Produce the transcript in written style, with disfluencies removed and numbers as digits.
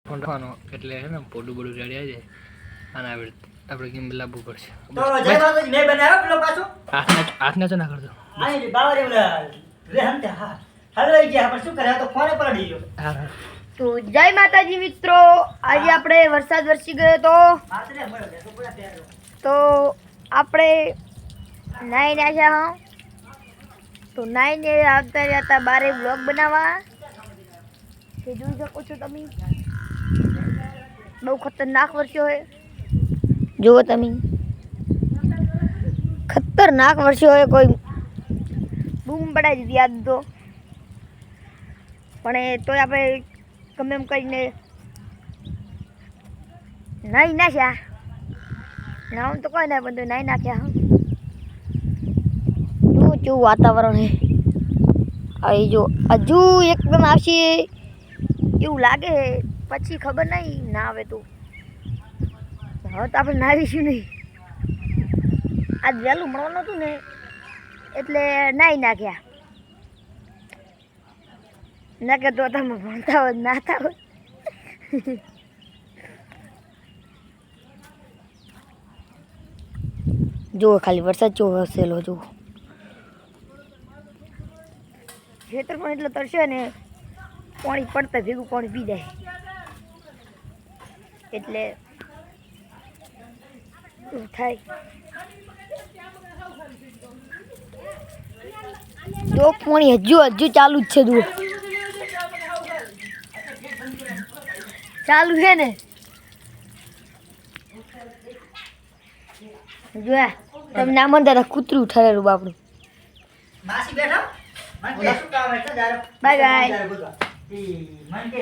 Phone રાખવાનો એટલે છે ને પોડું બોડું રેડી આવી જાય અને આપણે ગેમ લાવવું પડશે. તો જય માતાજી મેં બનાવ્યો પેલો પાછો હાથને તો ના કરજો. આઈ બાવરે રેહન તે હા હલવાઈ ગયા પણ શું કરે તો ફોને પડી ગયો. હા તો જય માતાજી મિત્રો, આજે આપણે વરસાદ વરસી ગયો તો આપણે નાઈને આવ્યા હા. તો નાઈને આવતા જતા બારે બ્લોગ બનાવવા તે જોઈ શકો છો તમે. બહુ ખતરનાક વરસ્યો હોય, જુઓ તમે, ખતરનાક વરસ્યો હોય. કોઈ બૂમ પડાવી દીધી આજ તો, પણ એ તોય આપણે ગમે એમ કરીને નાહી નાખ્યા. નાવું તો કોઈ ના પણ તો નાહી નાખ્યા. જો કેવું વાતાવરણ હે. હવે જો હજુ એકદમ આવશે એવું લાગે, પછી ખબર નહીં ના આવે તો. હવે તો આપણે નાહીશું નહીં. આજ વહેલું મળવાનું હતું ને એટલે નાહી નાખ્યા. ના કે તો તમે ભણતા હોય નાતા હોય. જુઓ ખાલી વરસાદ જો હસેલો જુઓ. ખેતર પણ એટલો તરશે ને પાણી પડતા ભેગું પાણી પી જાય એટલે એવું થાય. જો પાણી હજુ ચાલુ જ છે. જુઓ ચાલુ છે ને. જોયા તમે ના મન દાદા કૂતરું ઠરેલું બાપડું. માસી બેઠો મને શું કામ છે બાય બાય. મને કે